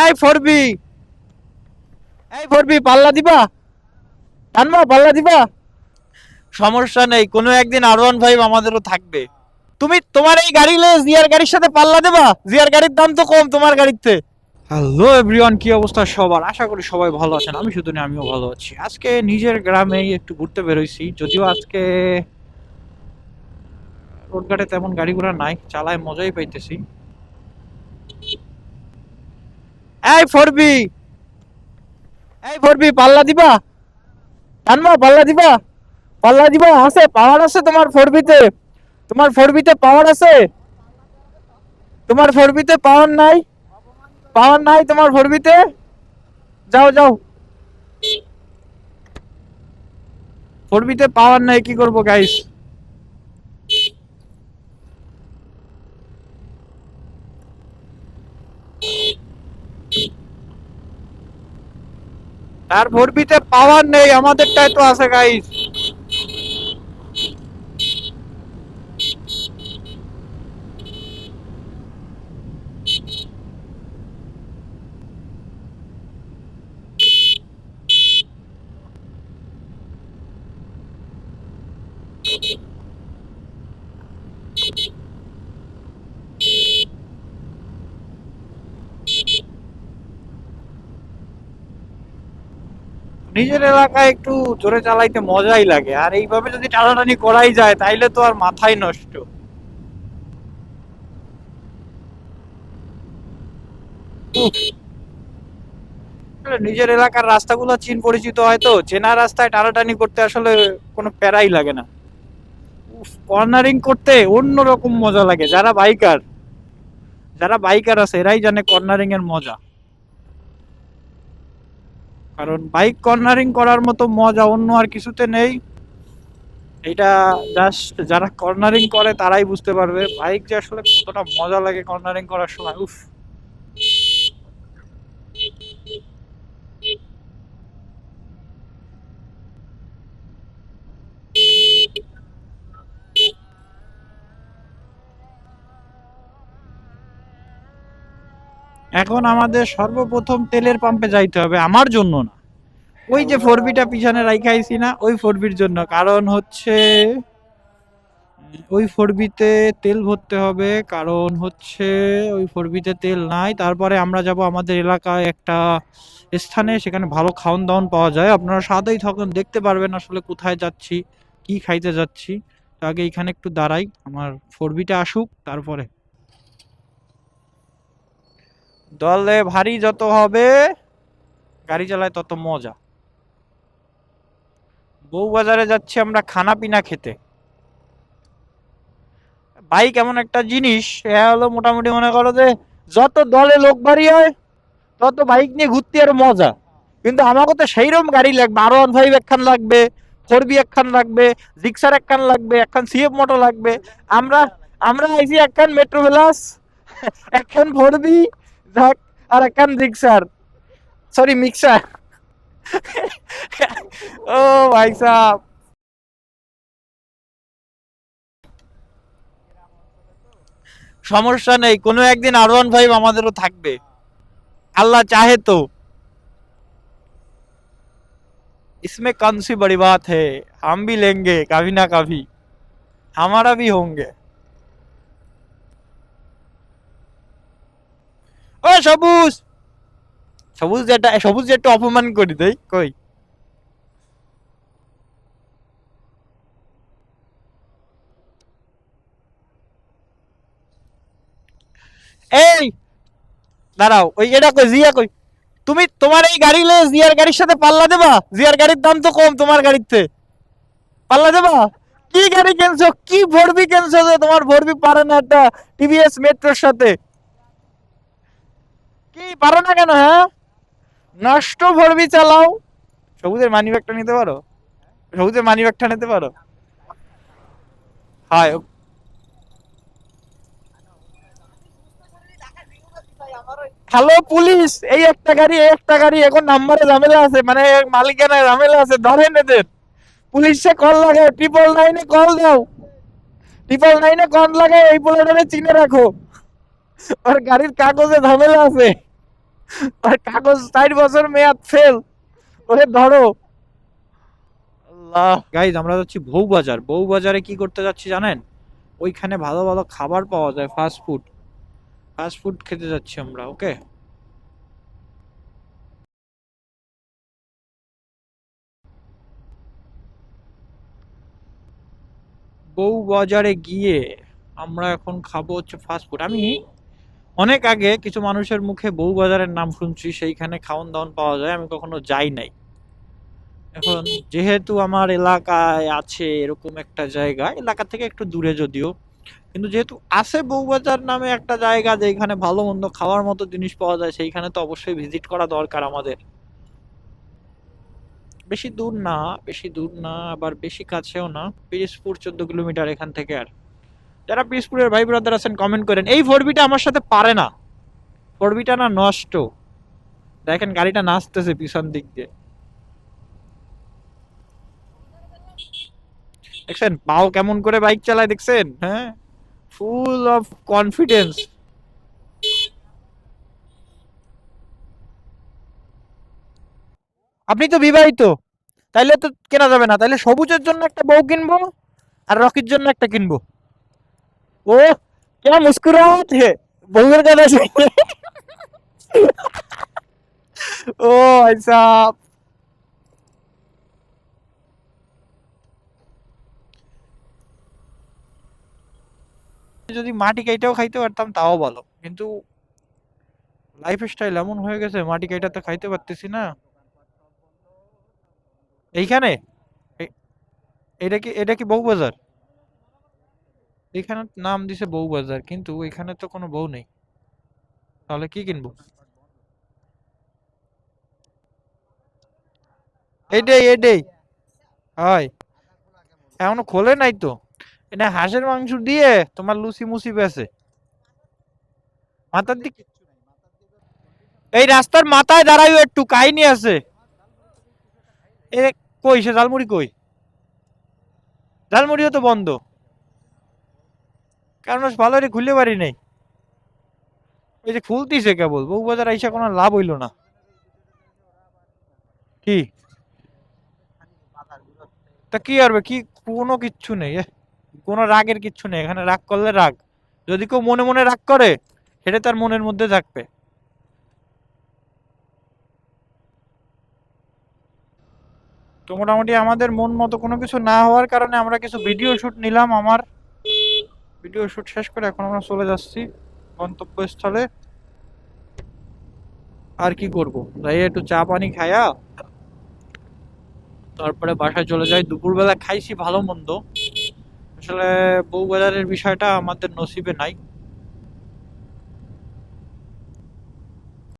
এই ফোরবি, এই ফোরবি পাল্লা দিবা, টানবা পাল্লা দিবা। সমস্যা নেই, কোনো একদিন R15 আমাদেরও থাকবে। তুমি তোমার এই গাড়ি লে জিয়ার গাড়ির সাথে পাল্লা দেবা? জিয়ার গাড়ির দাম তো কম তোমার গাড়িতে। হ্যালো এভরিওয়ান, কি অবস্থা সবার? আশা করি সবাই ভালো আছেন। আমি শুধু না, আমিও ভালো আছি। আজকে নিজের গ্রামেই একটু ঘুরতে বেরোইছি, যদিও আজকে রোডঘাটে তেমন গাড়ি ঘোড়া নাই, চালায় মজাই পাইতেছি। এই ফোরবি, এই ফোরবি পাল্লা দিবা, টানবা পাল্লা দিবা, পাল্লা দিবা। আছে পাওয়ার আছে তোমার ফোরবিতে? তোমার ফোরবিতে পাওয়ার আছে? তোমার ফোরবিতে পাওয়ার নাই? পাওয়ার নাই তোমার ফোরবিতে? যাও যাও, ফোরবিতে পাওয়ার নাই, কি করবো গাইস? তার ফোরবিতে পাওয়ার নেই, আমাদেরটাই তো আছে গাইস। নিজের এলাকায় একটু জোরে চালাইতে মজাই লাগে, আর এইভাবে যদি টানাটানি করাই যায় তাইলে তো আর মাথাই নষ্ট। উফ, নিজের এলাকার রাস্তাগুলো চিন পরিচিত হয়, তো চেনা রাস্তায় টানাটানি করতে আসলে কোনো প্যারাই লাগে না। উফ, কর্নারিং করতে অন্যরকম মজা লাগে। যারা বাইকার আছে এরাই জানে কর্নারিং এর মজা। কারণ বাইক কর্নারিং করার মতো মজা অন্য আর কিছুতে নেই। এটা জাস্ট যারা কর্নারিং করে তারাই বুঝতে পারবে বাইক যে আসলে কতটা মজা লাগে কর্নারিং করার সময়। উফ, এখন আমাদের সর্বপ্রথম তেলের পাম্পে যাইতে হবে, আমার জন্য না। ওই যে ফোরবিটা পিছনে রাইখাইছি না, ওই ফোরবির জন্য। কারণ হচ্ছে ওই ফোরবিতে তেল ভরতে হবে, কারণ হচ্ছে ওই ফোরবিতে তেল নাই। তারপরে আমরা যাব আমাদের এলাকায় একটা স্থানে, সেখানে ভালো খাওন দাওন পাওয়া যায়। আপনারা সাথেই থাকুন, দেখতে পারবেন আসলে কোথায় যাচ্ছি, কি খাইতে যাচ্ছি। তো আগে এখানে একটু দাঁড়াই, আমার ফোরবিটা আসুক তারপরে। দলে ভারী যত হবে গাড়ি চালায় তত মজা। বউবাজারে যাচ্ছি আমরা খানা পিনা খেতে। বাইক এমন একটা জিনিস, এ হলো মোটামুটি মনে করো যে যত দলে লোক বাড়ি হয় তত বাইক নিয়ে ঘুরতে আর মজা। কিন্তু আমাকে তো সেইরকম গাড়ি লাগবে, R15 একখান লাগবে, ফোরবি একখান লাগবে, জিক্সার একখান লাগবে, একখান সিএফ মোটো লাগবে। আমরা আমরা আইছি একখান মেট্রো প্লাস, একখান ফোরবি, যাক, আর একখান জিক্সার, সরি মিক্সার। ও ভাই সাহ, সমস্যা নেই, কোনো একদিন R15 আমাদেরও থাকবে, আল্লাহ চাহে তো। इसमें कौन सी बड़ी बात है, हम भी लेंगे कभी ना कभी, हमारा भी होंगे। ও সবুজ, সবুজ যেটা অপমান করি দেই কই। এই দাঁড়াও, ওই এটা কই, জিয়া কই? তুমি তোমার এই গাড়ি লে জিয়ার গাড়ির সাথে পাল্লা দেবা? জিয়ার গাড়ির দাম তো কম তোমার গাড়িতে, পাল্লা দেবা? কি গাড়ি কিনছো, কি ভরবি কিনছো যে তোমার ভরবি পারে না একটা টিভিএস মেট্রোর সাথে? কি পারো না কেন, হ্যাঁ? নষ্ট ভরবি চালাও। সবুজের মানি ব্যাগটা নিতে পারো? সবুজের মানি ব্যাগটা নিতে পারো? হয়। হ্যালো পুলিশ, এই একটা গাড়ি এখন নাম্বারে ঝামেলা আছে, মানে মালিকানায় ঝামেলা আছে, ধরেন এদের। পুলিশে কল লাগাও, 999-এ কল দাও, 999-এ কল লাগাও, এই পোলাটারে চিনে রাখো, ওর গাড়ির কাগজে ঝামেলা আছে। আর কাগজ 4 বছর মেয়াদ ফেল। ওরে ধরো। আল্লাহ গাইজ, আমরা যাচ্ছি বউবাজার। বউবাজারে কি করতে যাচ্ছি জানেন? ওইখানে ভালো ভালো খাবার পাওয়া যায়, ফাস্ট ফুড। ফাস্ট ফুড খেতে যাচ্ছি আমরা, ওকে। বউবাজারে গিয়ে আমরা এখন খাবো হচ্ছে ফাস্ট ফুড। আমি অনেক আগে কিছু মানুষের মুখে বউবাজারের নাম শুনছি, সেইখানে খাওন দাওন পাওয়া যায়, আমি কখনো যাই নাই। এখন যেহেতু আমার এলাকায় আছে এরকম একটা জায়গা, এলাকা থেকে একটু দূরে যদিও, কিন্তু যেহেতু আছে বউবাজার নামে একটা জায়গা যেখানে ভালো মন্দ খাওয়ার মতো জিনিস পাওয়া যায়, সেইখানে তো অবশ্যই ভিজিট করা দরকার আমাদের। বেশি দূর না, বেশি দূর না, আবার বেশি কাছেও না। পিরিজপুর 14 কিলোমিটার এখান থেকে। আর যারা পিরিজপুরের ভাই ব্রাদার আছেন কমেন্ট করেন। এই ফোরবিটা আমার সাথে পারে না, ফোরবিটা না নষ্ট। দেখেন গাড়িটা নাচতেছে পিছন দিক দিয়ে, দেখছেন পাও কেমন করে বাইক চালায়, দেখছেন? হ্যাঁ, ফুল অফ কনফিডেন্স। আপনি তো বিবাহিত, তাইলে তো কেনা যাবে না। তাইলে সবুজের জন্য একটা বউ কিনবো, আর রকির জন্য একটা কিনবো। ও क्या मुस्कुराहट है, বউয়ের কথা শুনে। ও আচ্ছা। যদি মাটি কাইটাও খাইতে পারতাম তাও ভালো, কিন্তু লাইফ স্টাইল এমন হয়ে গেছে মাটি কাইটা তো খাইতে পারতেছি না। এইখানে এ- এটা কি বউবাজার? এখানে নাম দিছে বউবাজার, কিন্তু এখানে তো কোনো বউ নেই। তাহলে কি কিনবো? এটাই এটাই হয়। এখনো খোলে নাই তো। এটা হাঁসের মাংস দিয়ে তোমার লুচি মুচি বেছে মাথার দিক। এই রাস্তার মাথায় দাঁড়াইও, একটু কাহিনী আছে। এ কই সে ঝালমুড়ি কই? ঝালমুড়িও তো বন্ধ, কারণ ভালো করে খুলতে পারি নাই। ওই যে খুলতিছে কেবল, বউবাজার আইসা কোনো লাভ হইলো না। কি? তা কি করবে কি? কোনো কিচ্ছু নেই কোনো রাগের কিচ্ছু নেই এখানে। রাগ করলে রাগ, যদি কেউ মনে মনে রাগ করে সেটা তার মনের মধ্যে থাকবে। তো মোটামুটি আমাদের মন মতো কোনো কিছু না হওয়ার কারণে আমরা কিছু ভিডিও শুট নিলাম। আমার ভিডিও শুট শেষ করে এখন আমরা চলে যাচ্ছি গন্তব্যস্থলে। আর কি করব, যাই একটু চা পানি খায়া তারপরে বাসায় চলে যাই। দুপুরবেলা খাইছি ভালো মন্দ, আসলে বউবাজারের বিষয়টা আমাদের নসিবে নাই।